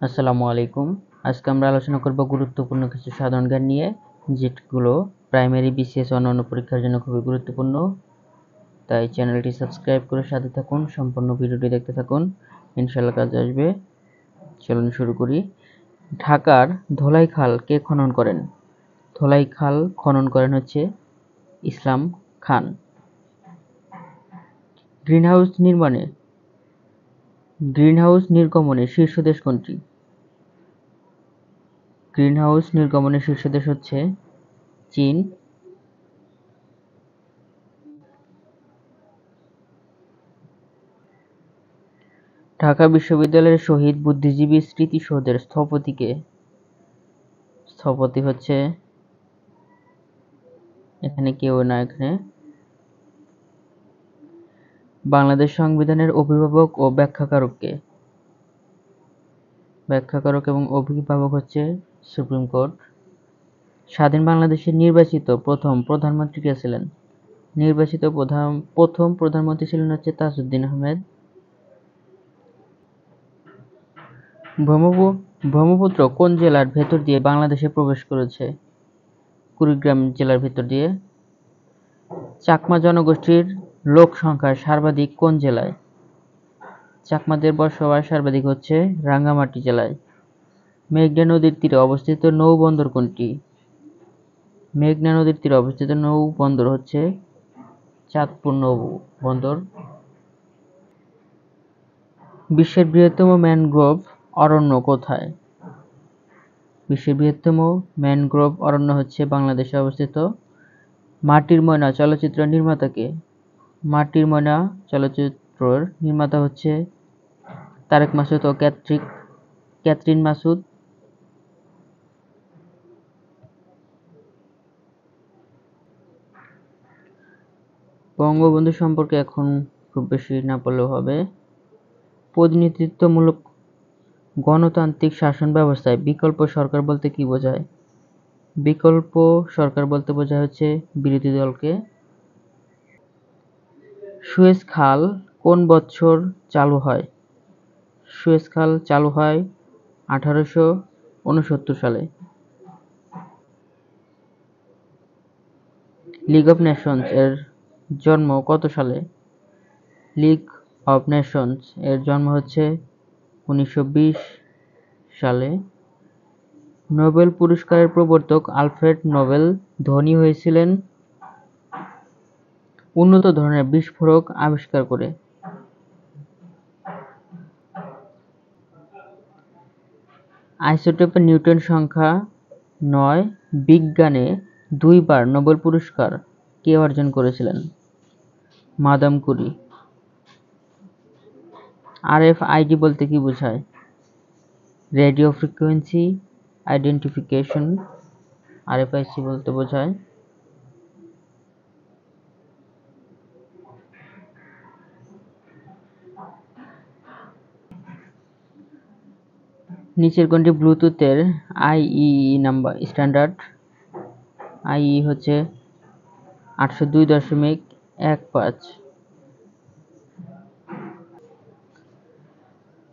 আসসালামু আলাইকুম। আজকে আমরা আলোচনা করব গুরুত্বপূর্ণ কিছু সাধারণ জ্ঞান নিয়ে, যেগুলো প্রাইমারি, বিসিএস ও অন্যান্য পরীক্ষার জন্য খুবই গুরুত্বপূর্ণ। তাই চ্যানেলটি সাবস্ক্রাইব করে সাথে থাকুন, সম্পূর্ণ ভিডিওটি দেখতে থাকুন, ইনশাআল্লাহ কাজে আসবে। চলুন শুরু করি। ঢাকার ধোলাই খাল কে খনন করেন? ধোলাই খাল খনন করেন হচ্ছে ইসলাম খান। গ্রিনহাউস নির্গমনের শীর্ষ দেশ কোনটি? গ্রিনহাউস নির্গমনের শীর্ষ দেশ হচ্ছে চীন। ঢাকা বিশ্ববিদ্যালয়ের শহীদ বুদ্ধিজীবী স্মৃতিসৌধের স্থপতি কে? স্থপতি হচ্ছে এখানে কেউ না। এখানে বাংলাদেশ সংবিধানের অভিভাবক ও ব্যাখ্যাকারক কে? ব্যাখ্যাকারক এবং অভিভাবক হচ্ছে সুপ্রিম কোর্ট। স্বাধীন বাংলাদেশের নির্বাচিত প্রথম প্রধানমন্ত্রী কে ছিলেন? নির্বাচিত প্রথম প্রধানমন্ত্রী ছিলেন হচ্ছে তাজউদ্দিন আহমেদ। ব্রহ্মপুত্র কোন জেলার ভেতর দিয়ে বাংলাদেশে প্রবেশ করেছে? কুড়িগ্রাম জেলার ভেতর দিয়ে। চাকমা জনগোষ্ঠীর লোক সংখ্যা সর্বাধিক কোন জেলায়? চাকমাদের বসবাস সর্বাধিক হচ্ছে রাঙ্গামাটি জেলায়। মেঘনা নদীর তীরে অবস্থিত নৌবন্দর কোনটি? মেঘনা নদীর তীরে অবস্থিত নৌবন্দর হচ্ছে চাঁদপুর নৌবন্দর। বিশ্বের বৃহত্তম ম্যানগ্রোভ অরণ্য কোথায়? বিশ্বের বৃহত্তম ম্যানগ্রোভ অরণ্য হচ্ছে বাংলাদেশে অবস্থিত। মাটির ময়না চলচ্চিত্রের নির্মাতা কে? মাটির ময়না চলচ্চিত্রের নির্মাতা হচ্ছে তারেক মাসুদ ও ক্যাথরিন মাসুদ। বঙ্গবন্ধু সম্পর্কে এখন খুব বেশি না পড়লেও হবে। প্রতিনিধিত্বমূলক গণতান্ত্রিক শাসন ব্যবস্থায় বিকল্প সরকার বলতে কি বোঝায়? বিকল্প সরকার বলতে বোঝায় হচ্ছে বিরোধী দলকে। সুয়েজ খাল কোন বছর চালু হয়? সুয়েজ খাল চালু হয় 1869 সালে। লিগ অফ নেশনস এর জন্ম কত সালে? লিগ অফ নেশনস এর জন্ম হচ্ছে 1920 সালে। নোবেল পুরস্কারের প্রবর্তক আলফ্রেড নোবেল ধনী হয়েছিলেন উন্নত ধরনের বিস্ফোরক আবিষ্কার করে। আইসোটোপের নিউটন সংখ্যা 9 বিজ্ঞানে 2 বার নোবেল পুরস্কার কে অর্জন করেছিলেন? Madame Curie. আরএফআইডি বলতে কি বোঝায়? রেডিও ফ্রিকোয়েন্সি আইডেন্টিফিকেশন আরএফআইসি বলতে বোঝায়। নিচের কোনটি ব্লুটুথের আইইই নাম্বার স্ট্যান্ডার্ড? আইইই হচ্ছে 802.15।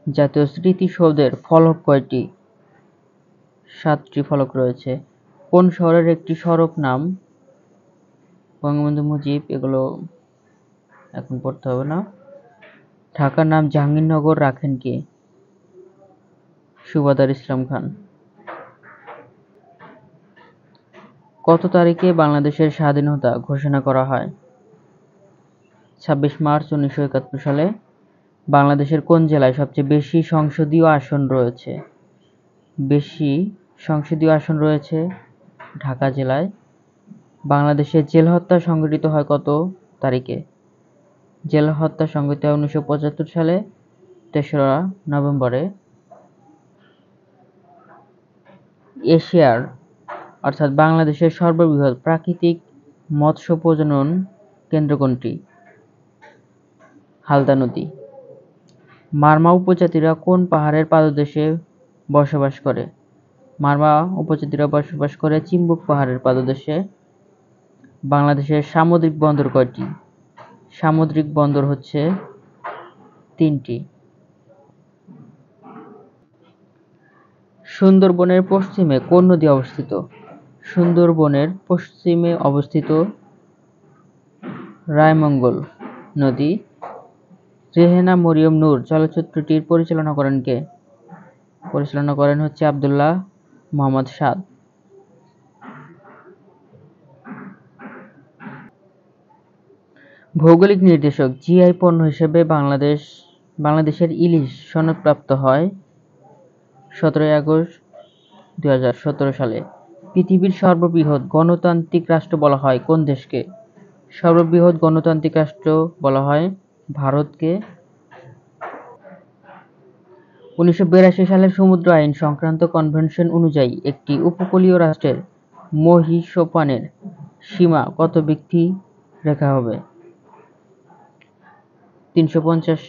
জাতীয় স্মৃতিসৌধের ফলক কয়টি? 7টি ফলক রয়েছে। কোন শহরের একটি সড়ক নাম বঙ্গবন্ধু মুজিব? এগুলো এখন পড়তে হবে না। ঢাকার নাম জাহাঙ্গীরনগর রাখেন কে? সুবাদার ইসলাম খান। কত তারিখে বাংলাদেশের স্বাধীনতা ঘোষণা করা হয়? 26 মার্চ 1971 সালে। বাংলাদেশের কোন জেলায় সবচেয়ে বেশি সংসদীয় আসন রয়েছে? বেশি সংসদীয় আসন রয়েছে ঢাকা জেলায়। বাংলাদেশে জেল হত্যা সংঘটিত হয় কত তারিখে? জেল হত্যা সংঘটিত হয় 1975 সালে 3রা নভেম্বরে। এশিয়ার অর্থাৎ বাংলাদেশের সর্ববৃহৎ প্রাকৃতিক মৎস্য প্রজনন কেন্দ্র কোনটি? হালদা নদী। মারমা উপজাতিরা কোন পাহাড়ের পাদদেশে বসবাস করে? মারমা উপজাতিরা বসবাস করে চিম্বুক পাহাড়ের পাদদেশে। বাংলাদেশের সামুদ্রিক বন্দর কয়টি? সামুদ্রিক বন্দর হচ্ছে 3টি। সুন্দরবনের পশ্চিমে কোন নদী অবস্থিত? সুন্দরবনের পশ্চিমে অবস্থিত রায়মঙ্গল নদী। রেহেনা মরিয়ম নূর চলচ্চিত্রটির পরিচালনা করেন কে? পরিচালনা করেন আব্দুল্লাহ মোহাম্মদ সাদ। ভৌগোলিক নির্দেশক জিআই পণ্য হিসেবে বাংলাদেশের ইলিশ সনদপ্রাপ্ত হয় 17 আগস্ট 2017 সালে। পৃথিবীর সর্ববৃহৎ গণতান্ত্রিক রাষ্ট্র বলা হয় কোন দেশকে? সর্ববৃহৎ গণতান্ত্রিক রাষ্ট্র বলা হয় ভারতকে। 1982 সালের সমুদ্র আইন সংক্রান্ত কনভেনশন অনুযায়ী একটি উপকূলীয় রাষ্ট্রের মহীসোপানের সীমা কত ব্যক্তি রেখা হবে? 350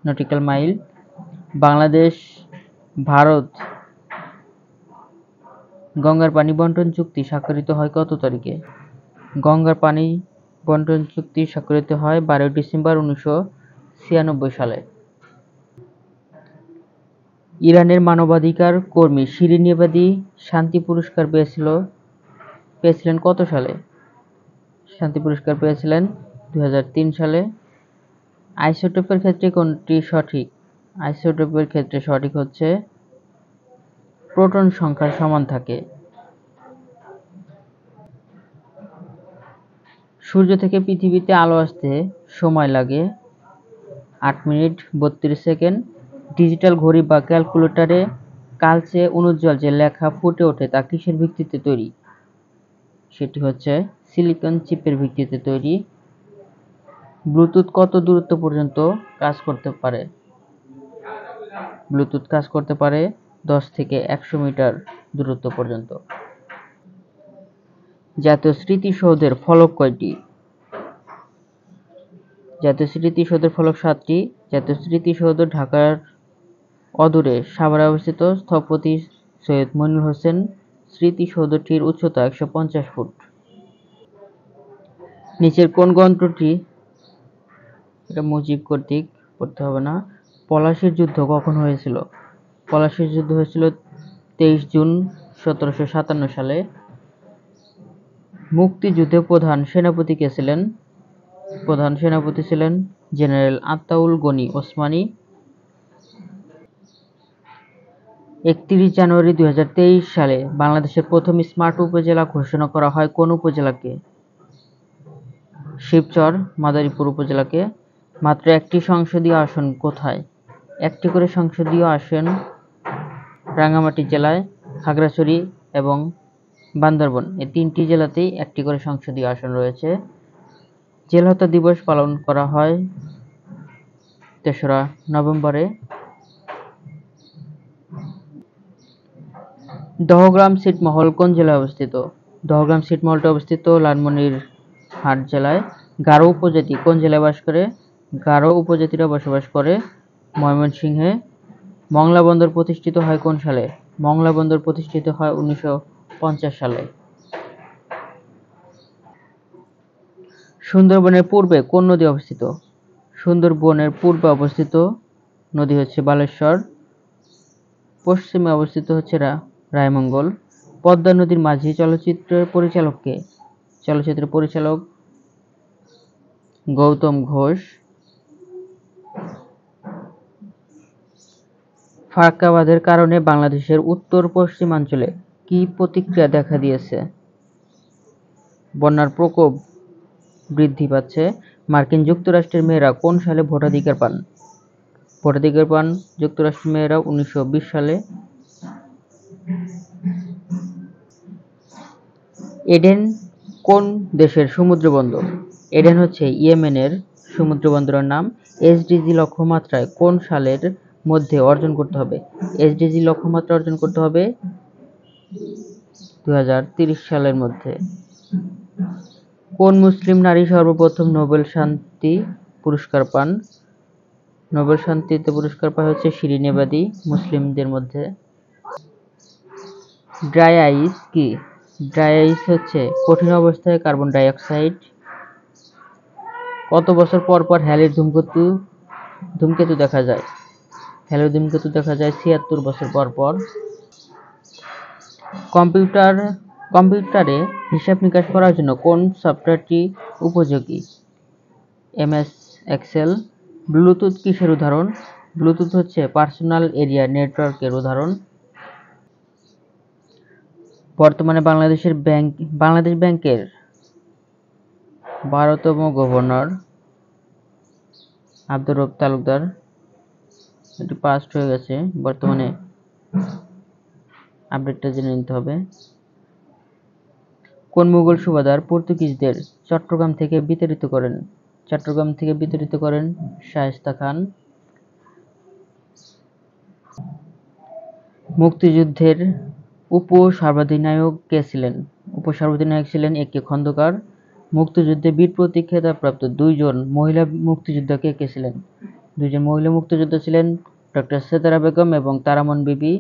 নটিক্যাল মাইল। বাংলাদেশ ভারত গঙ্গার পানি বন্টন চুক্তি স্বাক্ষরিত হয় কত তারিখে? গঙ্গার পানি বন্টন চুক্তি স্বাক্ষরিত হয় 12 ডিসেম্বর 1996 সালে। ইরানের মানবাধিকার কর্মী শিরিন এবাদি শান্তি পুরস্কার পেয়েছিলেন কত সালে? শান্তি পুরস্কার পেয়েছিলেন 2003 সালে। আইসোটোপের ক্ষেত্রে কোনটি সঠিক? আইসোটোপের ক্ষেত্রে সঠিক হচ্ছে প্রোটন সংখ্যা সমান থাকে। সূর্য থেকে পৃথিবীতে আলো আসতে সময় লাগে 8 মিনিট 32 সেকেন্ড। ডিজিটাল ঘড়ি বা ক্যালকুলেটরে কালচে অনুজ্জ্বল যে লেখা ফুটে ওঠে তা কিসের ভিত্তিতে তৈরি? সেটি হচ্ছে সিলিকন চিপের ভিত্তিতে তৈরি। ব্লুটুথ কত দূরত্ব পর্যন্ত কাজ করতে পারে? ব্লুটুথ কাজ করতে পারে 10 থেকে 100 মিটার দূরত্ব পর্যন্ত। জাতীয় স্মৃতিসৌধের ফলক কয়টি? জাতীয় স্মৃতিসৌধের ফলক 7টি। জাতীয় স্মৃতিসৌধ ঢাকার অদূরে সাভারে অবস্থিত। স্থপতি সৈয়দ মনির হোসেন। স্মৃতিসৌধটির উচ্চতা 150 ফুট। নিচের কোন গ্রন্থটি, এটা মুজিব কর্তৃক পড়তে হবে না, পলাশীর যুদ্ধ কখন হয়েছিল? পলাশীর যুদ্ধ হয়েছিল 23 জুন 1757 সালে। মুক্তিযুদ্ধে প্রধান সেনাপতি কে ছিলেন? প্রধান সেনাপতি ছিলেন জেনারেল আতাউল গনি ওসমানী। 31 জানুয়ারি 2023 সালে বাংলাদেশের প্রথম স্মার্ট উপজেলা ঘোষণা করা হয় কোন উপজেলাকে? শিবচর মাদারীপুর উপজেলাকে। মাত্র একটি সংসদীয় আসন কোথায়? একটি করে সংসদীয় আসন রাঙ্গামাটি জেলায়, খাগড়াছড়ি এবং বান্দরবান এই 3টি জেলাতেই একটি করে সংসদীয় আসন রয়েছে। জেল হত্যা দিবস পালন করা হয় 3রা নভেম্বরে। দহগ্রাম ছিটমহল কোন জেলায় অবস্থিত? দহগ্রাম ছিটমহলটি অবস্থিত লালমনিরহাট জেলায়। গারো উপজাতি কোন জেলায় বাস করে? গারো উপজাতিরা বসবাস করে ময়মনসিংহে। মংলা বন্দর প্রতিষ্ঠিত হয় কোন সালে? মংলা বন্দর প্রতিষ্ঠিত হয় 1950 সালে। সুন্দরবনের পূর্বে কোন নদী অবস্থিত? সুন্দরবনের পূর্বে অবস্থিত নদী হচ্ছে বালেশ্বর। পশ্চিমে অবস্থিত হচ্ছে রায়মঙ্গল। পদ্মা নদীর মাঝি চলচ্চিত্রের পরিচালক কে? চলচ্চিত্রের পরিচালক গৌতম ঘোষ। ফারাক্কা বাঁধের কারণে বাংলাদেশের উত্তর পশ্চিমাঞ্চলে কি প্রতিক্রিয়া দেখা দিয়েছে? বন্যার প্রকোপ বৃদ্ধি পাচ্ছে। মার্কিন যুক্তরাষ্ট্রের মেয়েরা কোন সালে ভোটাধিকার পান? ভোটাধিকার পান যুক্তরাষ্ট্রের মেয়েরা 1920 সালে। এডেন কোন দেশের সমুদ্রবন্দর? এডেন হচ্ছে ইয়েমেনের সমুদ্রবন্দরের নাম। এসডিজি লক্ষ্যমাত্রায় কোন সালের মধ্যে অর্জন করতে হবে? এসডিজি লক্ষ্যমাত্রা অর্জন করতে হবে 2030 সালের মধ্যে। কোন মুসলিম নারী সর্বপ্রথম নোবেল শান্তি পুরস্কার পান? নোবেল শান্তিতে পুরস্কার পায় হচ্ছে শিরিন এবাদি মুসলিমদের মধ্যে। ড্রাই আইস কি? ড্রাই আইস হচ্ছে কঠিন অবস্থায় কার্বন ডাই অক্সাইড। কত বছর পর পর হ্যালির ধূমকেতু দেখা যায়? হ্যালির ধূমকেতু দেখা যায় 76 বছর পর পর। কম্পিউটারে হিসাব নিকাশ করার জন্য কোন সফটওয়্যারটি উপযোগী? MS Excel. ব্লুটুথ কিসের উদাহরণ? ব্লুটুথ হচ্ছে পার্সোনাল এরিয়া নেটওয়ার্কের উদাহরণ। বর্তমানে বাংলাদেশ ব্যাংকের 12তম গভর্নর আব্দুর রব তালুকদার। এটি পাস্ট হয়ে গেছে, বর্তমানে আপডেটটা জেনে নিতে হবে। কোন মুঘল সুবাদার পর্তুগিজদের চট্টগ্রাম থেকে বিতাড়িত করেন? শায়েস্তা খান। মুক্তিযুদ্ধের উপ-সর্বাধিনায়ক কে ছিলেন? উপ-সর্বাধিনায়ক ছিলেন এ কে খন্দকার। মুক্তিযুদ্ধে বীর প্রতীক খেতাবপ্রাপ্ত দুইজন মহিলা মুক্তিযোদ্ধা কে ছিলেন? দুইজন মহিলা মুক্তিযোদ্ধা ছিলেন ডক্টর সেতারা বেগম এবং তারামন বিবি।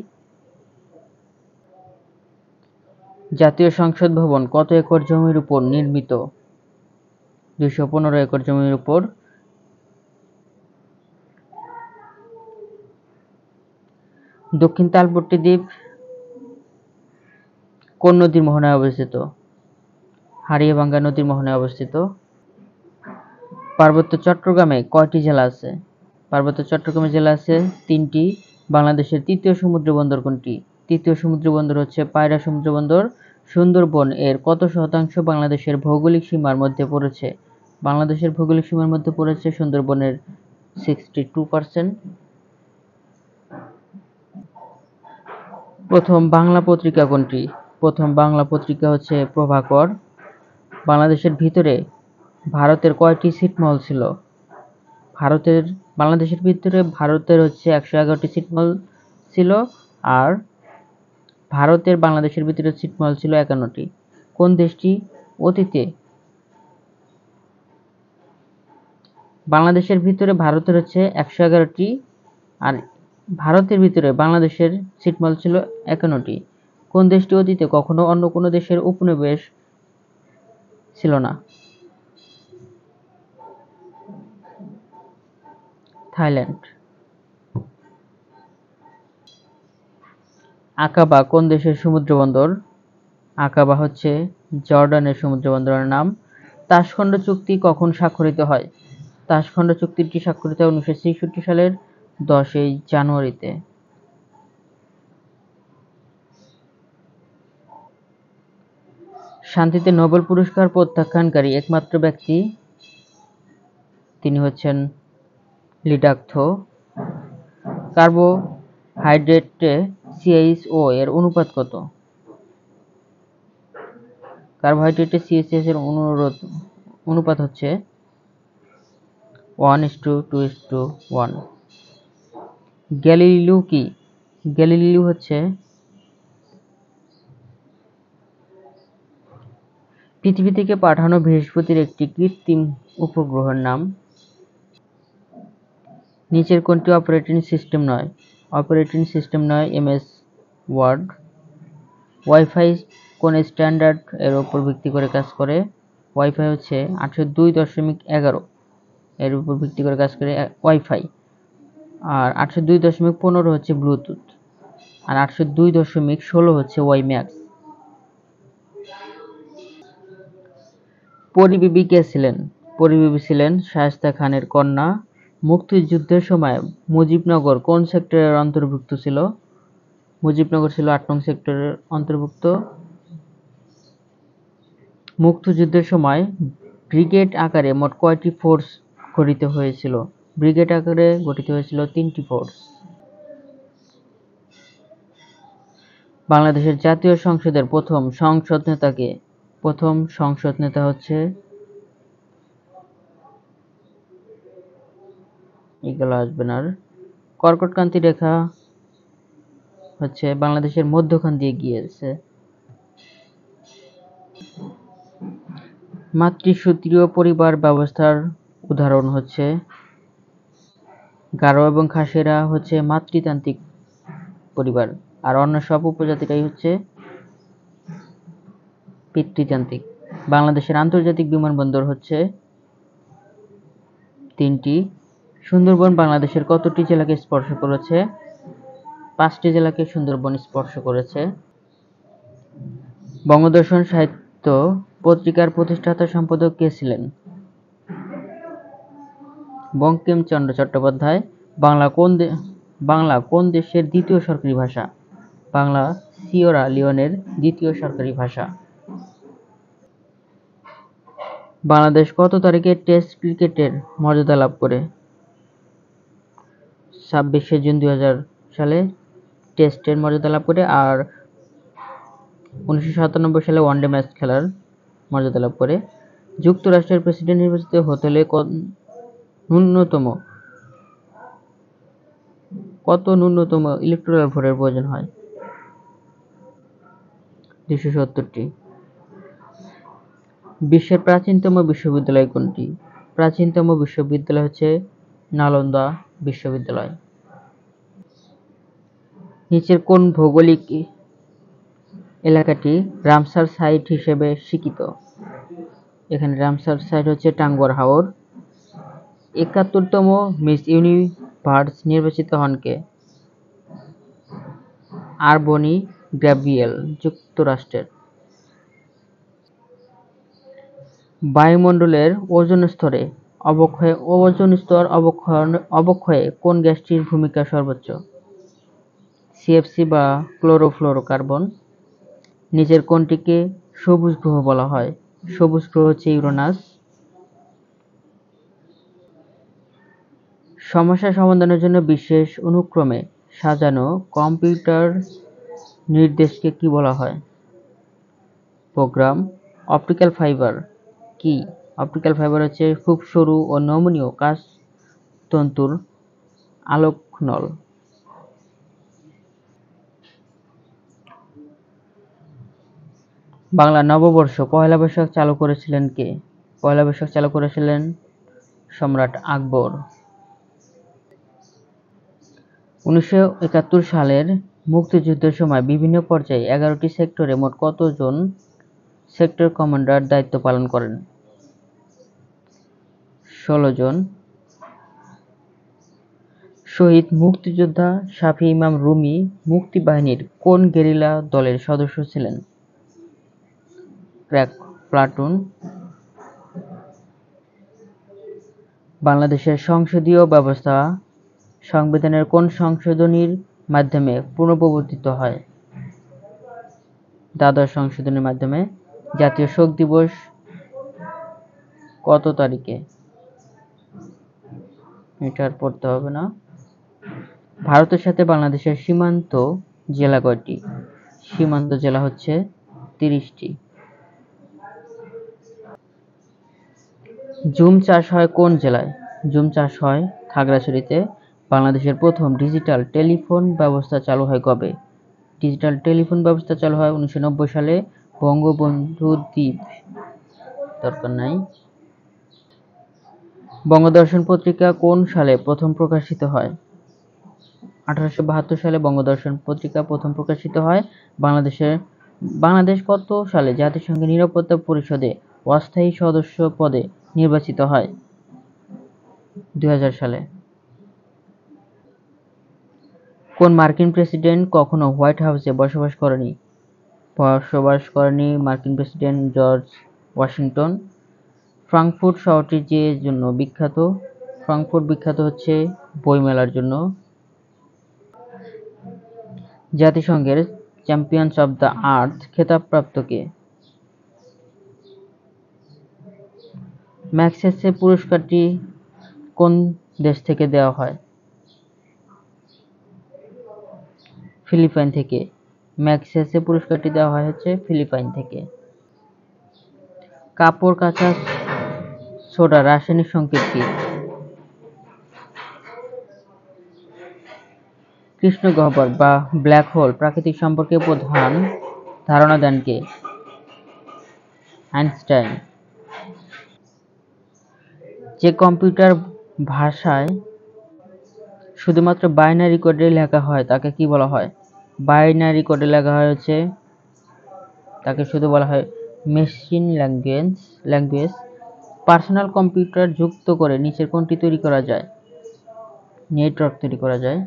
জাতীয় সংসদ ভবন কত একর জমির উপর নির্মিত? 215 একর জমির উপর। দক্ষিণ তালপট্টি দ্বীপ কোন নদীর মোহনায় অবস্থিত? হাড়িয়াভাঙ্গা নদীর মোহনায় অবস্থিত। পার্বত্য চট্টগ্রামে কয়টি জেলা আছে? পার্বত্য চট্টগ্রামে জেলা আছে 3টি। বাংলাদেশের তৃতীয় সমুদ্র বন্দর কোনটি? তৃতীয় সমুদ্র বন্দর হচ্ছে পায়রা সমুদ্র বন্দর। সুন্দরবন এর কত শতাংশ বাংলাদেশের ভৌগোলিক সীমার মধ্যে পড়েছে? বাংলাদেশের ভৌগোলিক সীমার মধ্যে পড়েছে সুন্দরবনের 62%। প্রথম বাংলা পত্রিকা কোনটি? প্রথম বাংলা পত্রিকা হচ্ছে প্রভাকর। বাংলাদেশের ভিতরে ভারতের কয়টি ছিটমহল ছিল? বাংলাদেশের ভিতরে ভারতের হচ্ছে 111টি ছিটমহল ছিল, আর ভারতের বাংলাদেশের ভিতরে ছিটমহল ছিল 51টি। কোন দেশটি অতীতে বাংলাদেশের ভিতরে ভারতের হচ্ছে 111টি, আর ভারতের ভিতরে বাংলাদেশের ছিটমহল ছিল 51টি। কোন দেশটি অতীতে কখনো অন্য কোনো দেশের উপনিবেশ ছিল না? থাইল্যান্ড। আকাবা কোন দেশের সমুদ্র বন্দর? আকাবা হচ্ছে জর্ডানের সমুদ্র বন্দরের নাম। তাশখন্ড চুক্তি কখন স্বাক্ষরিত হয়? তাশখন্ড চুক্তিটি স্বাক্ষরিত হয় 1966 সালের 10ই জানুয়ারিতে। শান্তিতে নোবেল পুরস্কার প্রত্যাখ্যানকারী একমাত্র ব্যক্তি তিনি হচ্ছেন লি ডাক থো। কার্বোহাইড্রেটে CH4 এর অনুপাত কত? কার্বোহাইড্রেটে CH4 এর অনুপাত হচ্ছে 1:2:1। গ্যালিলিও কি? গ্যালিলিও হচ্ছে পৃথিবী থেকে পাঠানো বৃহস্পতির একটি কৃত্রিম উপগ্রহের নাম। নিচের কোনটি অপারেটিং সিস্টেম নয়? অপারেটিং সিস্টেম নয় MS ওয়ার্ড। ওয়াইফাই কোন স্ট্যান্ডার্ড এর উপর ভিত্তি করে কাজ করে? ওয়াইফাই হচ্ছে 802.11 এর উপর ভিত্তি করে কাজ করে ওয়াইফাই। আর 802.15 হচ্ছে ব্লুটুথ, আর 802.16 হচ্ছে ওয়াইম্যাক্স। পরিবিবি কে ছিলেন? পরিবিবি ছিলেন শায়েস্তা খানের কন্যা। মুক্তিযুদ্ধের সময় মুজিবনগর কোন সেক্টরের অন্তর্ভুক্ত ছিল? মুজিবনগর ছিল 8 নং সেক্টরের অন্তর্ভুক্ত। মুক্তিযুদ্ধের সময় ব্রিগেড আকারে মোট কয়টি ফোর্স গঠিত হয়েছিল? ব্রিগেড আকারে গঠিত হয়েছিল 3টি ফোর্স। বাংলাদেশের জাতীয় সংসদের প্রথম সংসদ নেতা কে? প্রথম সংসদ নেতা হচ্ছে এগুলো আসবে না। কর্কটক্রান্তি রেখা হচ্ছে বাংলাদেশের মধ্যখান দিয়ে গিয়েছে। মাতৃসূত্রীয় পরিবার ব্যবস্থার উদাহরণ হচ্ছে গারো এবং খাসিয়ারা হচ্ছে মাতৃতান্ত্রিক পরিবার, আর অন্য সব উপজাতিরাই হচ্ছে পিতৃতান্ত্রিক। বাংলাদেশের আন্তর্জাতিক বিমানবন্দর হচ্ছে 3টি। সুন্দরবন বাংলাদেশের কতটি জেলাকে স্পর্শ করেছে? 5টি জেলাকে সুন্দরবন স্পর্শ করেছে। বঙ্গদর্শন সাহিত্য পত্রিকার প্রতিষ্ঠাতা সম্পাদক কে ছিলেন? বঙ্কিমচন্দ্র চট্টোপাধ্যায়। বাংলা কোন দেশের দ্বিতীয় সরকারি ভাষা? বাংলা সিয়েরা লিওনের দ্বিতীয় সরকারি ভাষা। বাংলাদেশ কত তারিখে টেস্ট ক্রিকেটের মর্যাদা লাভ করে? 26শে জুন 2000 সালে টেস্টের মর্যাদা লাভ করে, আর 1997 সালে ওয়ানডে ম্যাচ খেলার মর্যাদা লাভ করে। যুক্তরাষ্ট্রের প্রেসিডেন্ট নির্বাচিত হতে হলে কত ন্যূনতম ইলেকটোরাল ভোটের প্রয়োজন হয়? 270টি। বিশ্বের প্রাচীনতম বিশ্ববিদ্যালয় কোনটি? প্রাচীনতম বিশ্ববিদ্যালয় হচ্ছে নালন্দা বিশ্ববিদ্যালয়। নিচের কোন ভৌগোলিক এলাকাটি রামসার সাইট হিসেবে স্বীকৃত? এখানে রামসার সাইট হচ্ছে টাঙ্গুয়ার হাওর। 71তম মিস ইউনিভার্স নির্বাচিত হন কে? আরবনি গ্যাব্রিয়েল, যুক্তরাষ্ট্রের। বায়ুমণ্ডলের ওজোন স্তর অবক্ষয়ে কোন গ্যাসটির ভূমিকা সর্বোচ্চ? সিএফসি বা ক্লোরোফ্লোরোকার্বন। নিচের কোনটিকে সবুজ গ্রহ বলা হয়? সবুজ গ্রহ হচ্ছে ইউরেনাস। সমস্যা সমাধানের জন্য বিশেষ অনুক্রমে সাজানো কম্পিউটার নির্দেশকে কি বলা হয়? প্রোগ্রাম। অপটিক্যাল ফাইবার কি? অপটিক্যাল ফাইবার হচ্ছে খুব সরু ও নমনীয় কাচ তন্তুর আলোকনল। বাংলা নববর্ষ পয়লা বৈশাখ চালু করেছিলেন কে? পয়লা বৈশাখ চালু করেছিলেন সম্রাট আকবর। 1971 সালের মুক্তিযুদ্ধের সময় বিভিন্ন পর্যায়ে 11টি সেক্টরে মোট কতজন সেক্টর কমান্ডার দায়িত্ব পালন করেন? 16 জন। শহীদ মুক্তিযোদ্ধা শাফি ইমাম রুমী মুক্তিবাহিনীর কোন গেরিলা দলের সদস্য ছিলেন? Crack platoon. বাংলাদেশের সংসদীয় ব্যবস্থা সংবিধানের কোন সংশোধনীর মাধ্যমে পুনঃপ্রবর্তিত হয়? দ্বাদশ সংশোধনীর মাধ্যমে। জাতীয় শোক দিবস কত তারিখে? এটা আর পড়তে হবে না। ভারতের সাথে বাংলাদেশের সীমান্ত জেলা কয়টি? সীমান্ত জেলা হচ্ছে 30টি। জুম চাষ হয় কোন জেলায়? জুম চাষ হয় খাগড়াছড়িতে। বাংলাদেশের প্রথম ডিজিটাল টেলিফোন ব্যবস্থা চালু হয় কবে? ডিজিটাল টেলিফোন ব্যবস্থা চালু হয় 1990 সালে বঙ্গবন্ধু দ্বীপ। দরকার নাই। বঙ্গদর্শন পত্রিকা কোন সালে প্রথম প্রকাশিত হয়? 1872 সালে বঙ্গদর্শন পত্রিকা প্রথম প্রকাশিত হয়। বাংলাদেশ কত সালে জাতিসংঘের নিরাপত্তা পরিষদে অস্থায়ী সদস্য পদে নির্বাচিত হয়? 2000 সালে। কোন মার্কিন প্রেসিডেন্ট কখনো হোয়াইট হাউসে বসবাস করেনি? মার্কিন প্রেসিডেন্ট জর্জ ওয়াশিংটন। ফ্রাঙ্কফুর্ট শহরটি যে জন্য বিখ্যাত? ফ্রাঙ্কফুর্ট বিখ্যাত হচ্ছে বইমেলার জন্য। জাতিসংঘের চ্যাম্পিয়ন্স অব দ্য আর্থ খেতাবপ্রাপ্ত কে? ম্যাগসেসে পুরস্কারটি কোন দেশ থেকে দেওয়া হয়? ফিলিপাইন থেকে। ম্যাগসেসে পুরস্কারটি দেওয়া হয় হচ্ছে ফিলিপাইন থেকে। কাপড় কাচা সোডা রাসায়নিক সংকেত কি? কৃষ্ণগহ্বর বা ব্ল্যাক হোল প্রাকৃতিক সম্পর্কে প্রধান ধারণা দেন কে? আইনস্টাইন। যে কম্পিউটার ভাষায় শুধুমাত্র বাইনারি কোডে লেখা হয় তাকে কি বলা হয়? বাইনারি কোডে লেখা হয় হচ্ছে তাকে শুধু বলা হয় মেশিন ল্যাঙ্গুয়েজ। পার্সোনাল কম্পিউটার যুক্ত করে নিচের কোনটি তৈরি করা যায়? নেটওয়ার্ক তৈরি করা যায়।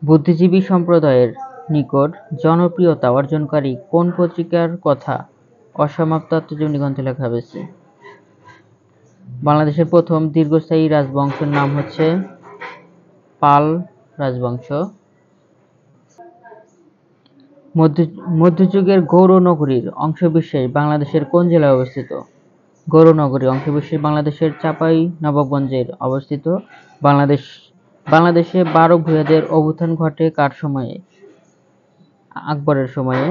বুদ্ধিজীবী সম্প্রদায়ের নিকট জনপ্রিয়তা অর্জনকারী কোন পত্রিকার কথা অসমাপ্ত আত্মজীবনী গ্রন্থে লেখা হয়েছে? বাংলাদেশের প্রথম দীর্ঘস্থায়ী রাজবংশের নাম হচ্ছে পাল রাজবংশ। মধ্যযুগের গৌর নগরীর অংশবিশেষ বাংলাদেশের কোন জেলায় অবস্থিত? গৌর নগরী অংশবিশেষ বাংলাদেশের চাঁপাইনবাবগঞ্জে অবস্থিত। বাংলাদেশে 12 ভূঁইয়াদের অভ্যুত্থান ঘটে কার সময়ে? আকবরের সময়ে।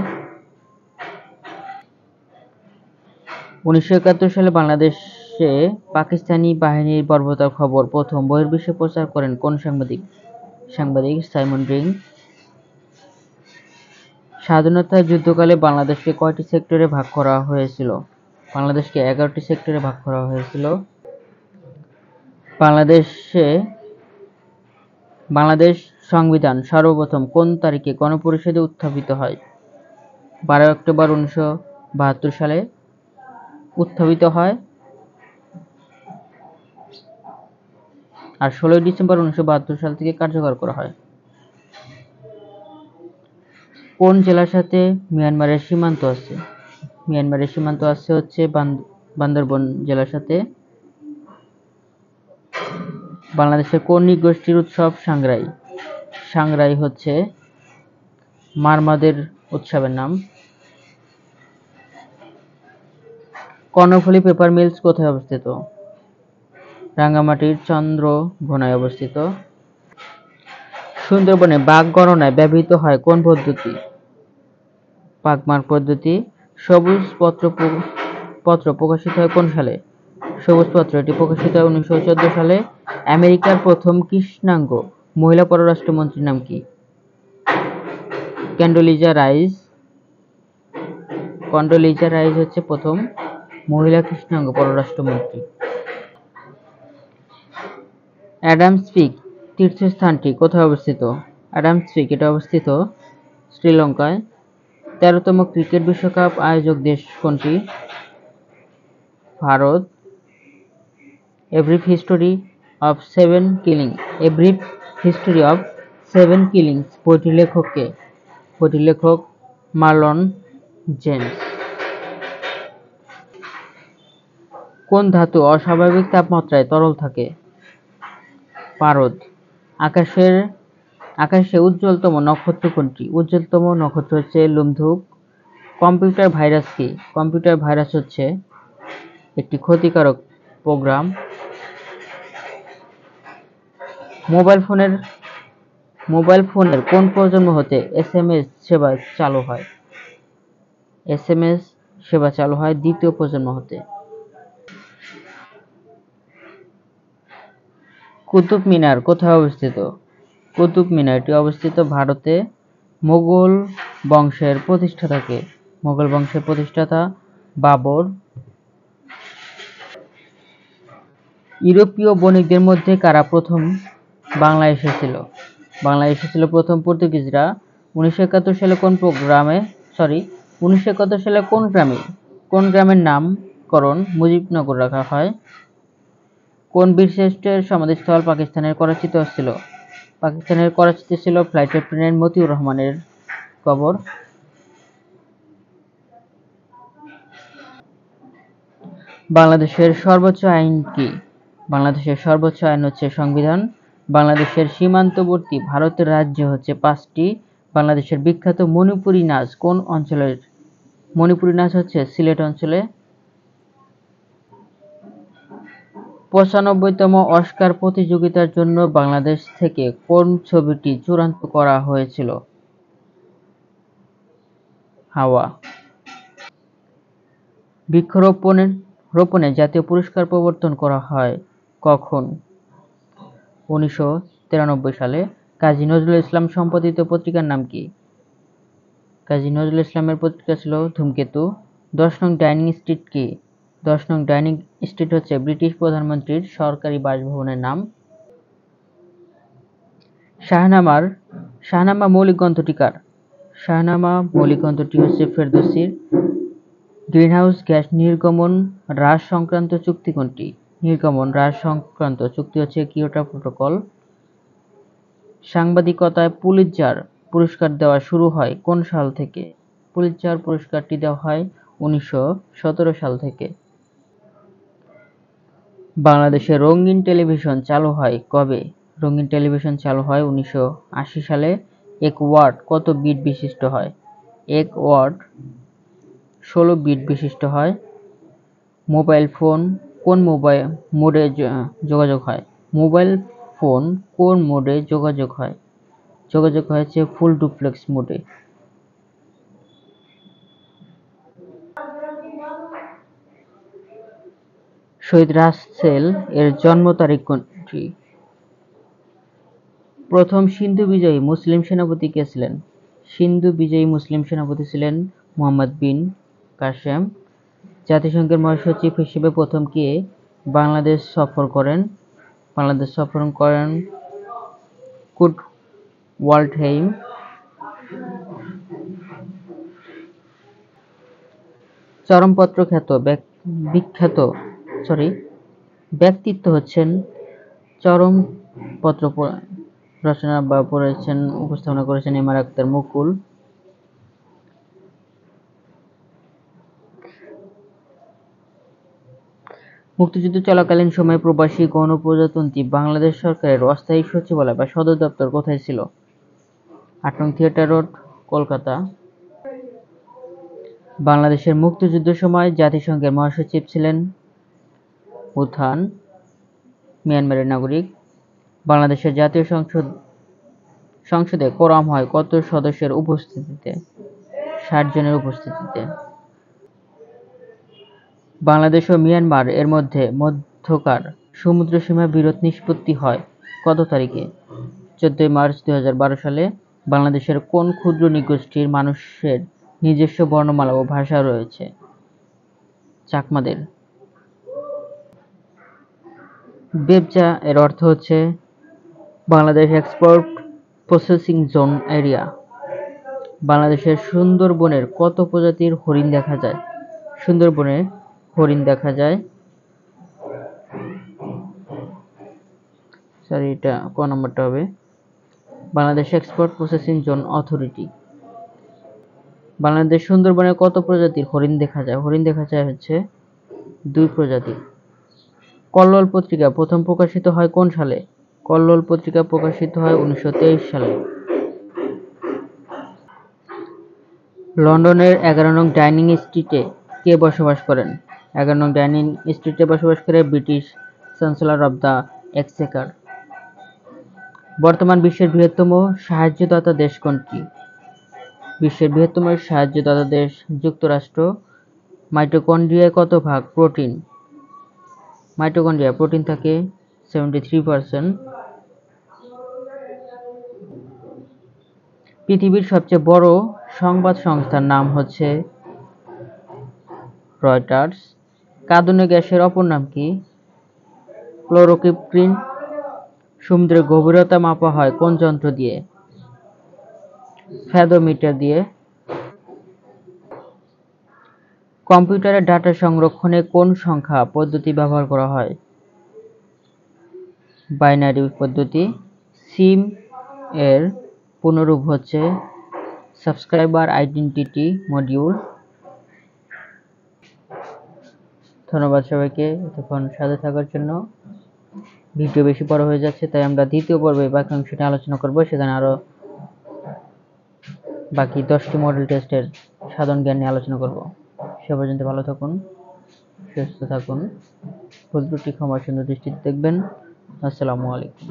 1971 সালে বাংলাদেশে পাকিস্তানি বাহিনীর বর্বরতার খবর প্রথম বহির্বিশ্বে প্রচার করেন কোন সাংবাদিক? Simon ring. স্বাধীনতা যুদ্ধকালে বাংলাদেশকে কয়টি সেক্টরে ভাগ করা হয়েছিল? বাংলাদেশকে 11টি সেক্টরে ভাগ করা হয়েছিল। বাংলাদেশ সংবিধান সর্বপ্রথম কোন তারিখে গণপরিষদে উত্থাপিত হয়? 12 অক্টোবর 1972 সালে উত্থাপিত হয় আর 16 ডিসেম্বর 1972 সাল থেকে কার্যকর করা হয়। কোন জেলার সাথে মিয়ানমারের সীমান্ত আছে? মিয়ানমারের সীমান্ত আছে হচ্ছে বান্দরবন জেলার সাথে। বাংলাদেশের কোন নৃগোষ্ঠীর উৎসব সাংগ্রাই? সাংগ্রাই হচ্ছে মারমাদের উৎসবের নাম। কর্ণফুলী পেপার মিলস কোথায় অবস্থিত? রাঙ্গামাটির চন্দ্রঘোনায় অবস্থিত। সুন্দরবনে বাঘ গণনায় ব্যবহৃত হয় কোন পদ্ধতি? পাকমার্ক পদ্ধতি। সবুজ পত্র প্রকাশিত হয় কোন সালে? সবুজ পত্র এটি প্রকাশিত হয় 1914 সালে। আমেরিকার প্রথম কৃষ্ণাঙ্গ মহিলা পররাষ্ট্রমন্ত্রীর নাম কি? Condoleezza rice. কন্ডোলিজা রাইস হচ্ছে প্রথম মহিলা কৃষ্ণাঙ্গ পররাষ্ট্রমন্ত্রী। অ্যাডামস পিক তীর্থস্থানটি কোথায় অবস্থিত? অ্যাডামস পিক এটা অবস্থিত শ্রীলঙ্কায়। 13তম ক্রিকেট বিশ্বকাপ আয়োজক দেশ কোনটি? Bharat. A brief history of seven killings বইটির লেখক কে? বইটির লেখক মার্লন জেমস। কোন ধাতু অস্বাভাবিক তাপমাত্রায় তরল থাকে? পারদ। আকাশে উজ্জ্বলতম নক্ষত্র কোনটি? উজ্জ্বলতম নক্ষত্র হচ্ছে লুমধুক। কম্পিউটার ভাইরাস কি? কম্পিউটার ভাইরাস হচ্ছে একটি ক্ষতিকারক প্রোগ্রাম। মোবাইল ফোনের কোন প্রজন্ম হতে এসএমএস সেবা চালু হয়? এসএমএস সেবা চালু হয় দ্বিতীয় প্রজন্ম হতে। কুতুব মিনার কোথায় অবস্থিত? কুতুব মিনারটি অবস্থিত ভারতে। মোগল বংশের প্রতিষ্ঠাতা কে? মোগল বংশের প্রতিষ্ঠাতা বাবর। ইউরোপীয় বণিকদের মধ্যে কারা প্রথম বাংলায় এসেছিল? বাংলায় এসেছিল প্রথম পর্তুগিজরা। 1971 সালে কোন গ্রামের নামকরণ মুজিবনগর রাখা হয়? কোন বীরশ্রেষ্ঠের সমাধিস্থল পাকিস্তানের করাচিতে ছিল? পাকিস্তানের করাচিতে ছিল ফ্লাইট লেফটেন্যান্ট মতিউর রহমানের কবর। বাংলাদেশের সর্বোচ্চ আইন কি? বাংলাদেশের সর্বোচ্চ আইন হচ্ছে সংবিধান। বাংলাদেশের সীমান্তবর্তী ভারতের রাজ্য হচ্ছে 5টি। বাংলাদেশের বিখ্যাত মণিপুরী নাচ কোন অঞ্চলের? মণিপুরী নাচ হচ্ছে সিলেট অঞ্চলে। 95তম অস্কার প্রতিযোগিতার জন্য বাংলাদেশ থেকে কোন ছবিটি চূড়ান্ত করা হয়েছিল? হাওয়া। বৃক্ষরোপণে জাতীয় পুরস্কার প্রবর্তন করা হয় কখন? 1993 সালে। কাজী নজরুল ইসলাম সম্পাদিত পত্রিকার নাম কি? কাজী নজরুল ইসলামের পত্রিকা ছিল ধূমকেতু। 10 নং ডাইনিং স্ট্রিট কি? 10 নং ডাইনিং স্ট্রিট হচ্ছে ব্রিটিশ প্রধানমন্ত্রীর সরকারি বাসভবনের নাম। শাহনামা মৌলিক গ্রন্থটি কার? শাহনামা মৌলিক গ্রন্থটি হচ্ছে ফেরদৌসির। গ্রিনহাউস গ্যাস নির্গমন হ্রাস সংক্রান্ত চুক্তি কোনটি? নির্গমন হ্রাস সংক্রান্ত চুক্তি হচ্ছে কিয়োটো প্রোটোকল। সাংবাদিকতায় পুলিৎজার পুরস্কার দেওয়া শুরু হয় কোন সাল থেকে? পুলিৎজার পুরস্কারটি দেওয়া হয় 1917 সাল থেকে। বাংলাদেশে রঙিন টেলিভিশন চালু হয় কবে? রঙিন টেলিভিশন চালু হয় 1980 সালে। এক ওয়াট কত বিট বিশিষ্ট হয়? এক ওয়াট 16 বিট বিশিষ্ট হয়। মোবাইল ফোন কোন মোডে যোগাযোগ হয়? মোবাইল ফোন কোন মোডে যোগাযোগ হয়? যোগাযোগ হয়েছে ফুল ডুপ্লেক্স মোডে। শহীদ রাসেল এর জন্ম তারিখ কোনটি? প্রথম সিন্ধু বিজয়ী মুসলিম সেনাপতি কে ছিলেন? সিন্ধু বিজয়ী মুসলিম সেনাপতি ছিলেন মুহাম্মদ বিন কাসেম। জাতিসংঘের মহাসচিব হিসেবে প্রথম কে বাংলাদেশ সফর করেন? বাংলাদেশ সফর করেন কুট ওয়াল্ডহেইম। চরমপত্র ব্যক্তিত্ব হচ্ছেন চরমপত্র রচনা বা উপস্থাপনা করেছেন এম আর আখতার মুকুল। মুক্তিযুদ্ধ চলাকালীন সময়ে প্রবাসী গণপ্রজাতন্ত্রী বাংলাদেশ সরকারের অস্থায়ী সচিবালয় বা সদর দপ্তর কোথায় ছিল? ৮ নং থিয়েটার রোড, কলকাতা। বাংলাদেশের মুক্তিযুদ্ধের সময় জাতিসংঘের মহাসচিব ছিলেন উথান, মিয়ানমারের নাগরিক। বাংলাদেশের জাতীয় সংসদে কোরাম হয় কত সদস্যের উপস্থিতিতে? ৬০ জনের উপস্থিতিতে। বাংলাদেশ ও মিয়ানমার এর মধ্যকার সমুদ্রসীমা বিরোধ নিষ্পত্তি হয় কত তারিখে? ১৪ মার্চ ২০১২ সালে। বাংলাদেশের কোন ক্ষুদ্র নৃগোষ্ঠীর মানুষের নিজস্ব বর্ণমালা ও ভাষা রয়েছে? চাকমাদের। বেবজা এর অর্থ হচ্ছে Bangladesh export processing zone area. বাংলাদেশের সুন্দরবনের কত প্রজাতির হরিণ দেখা যায়? সুন্দরবনে হরিণ দেখা যায়, এটা ক নম্বরটা হবে। Bangladesh export processing zone authority. Bangladesh সুন্দরবনে কত প্রজাতির হরিণ দেখা যায়? হরিণ দেখা যায় হচ্ছে 2 প্রজাতির। কল্লোল পত্রিকা প্রথম প্রকাশিত হয় কোন সালে? কল্লোল পত্রিকা প্রকাশিত হয় 1923 সালে। লন্ডনের 11 নং ডাউনিং স্ট্রিটে কে বসবাস করেন? 11 নং ডাউনিং স্ট্রিটে বসবাস করে British chancellor of the Exchequer. বর্তমান বিশ্বের বৃহত্তম সাহায্যদাতা দেশ কোনটি? বিশ্বের বৃহত্তম সাহায্যদাতা দেশ যুক্তরাষ্ট্র। মাইটোকন্ড্রিয়ায় কত ভাগ প্রোটিন? মাইটোকন্ড্রিয়ায় প্রোটিন থাকে 73%। পৃথিবীর সবচেয়ে বড় সংবাদ সংস্থার নাম হচ্ছে রয়টার্স। কাঁদুনে গ্যাসের অপর নাম কি? ক্লোরোকিপ্রিন। সমুদ্রের গভীরতা মাপা হয় কোন যন্ত্র দিয়ে? ফ্যাথোমিটার দিয়ে। কম্পিউটারে ডাটা সংরক্ষণে কোন সংখ্যা পদ্ধতি ব্যবহার করা হয়? বাইনারি পদ্ধতি। সিম এর পুনরূপ হচ্ছে সাবস্ক্রাইবার আইডেন্টিটি মডিউল। ধন্যবাদ সবাইকে এতক্ষণ সাথে থাকার জন্য। ভিডিও বেশি বড় হয়ে যাচ্ছে, তাই আমরা দ্বিতীয় পর্বে বাকি অংশটি আলোচনা করব। সেখানে আরো বাকি 10টি মডেল টেস্টের সাধারণ জ্ঞান নিয়ে আলোচনা করব। সে পর্যন্ত ভালো থাকুন, সুস্থ থাকুন, ভুল ত্রুটি ক্ষমার সুন্দর দৃষ্টিতে দেখবেন। আসসালামু আলাইকুম।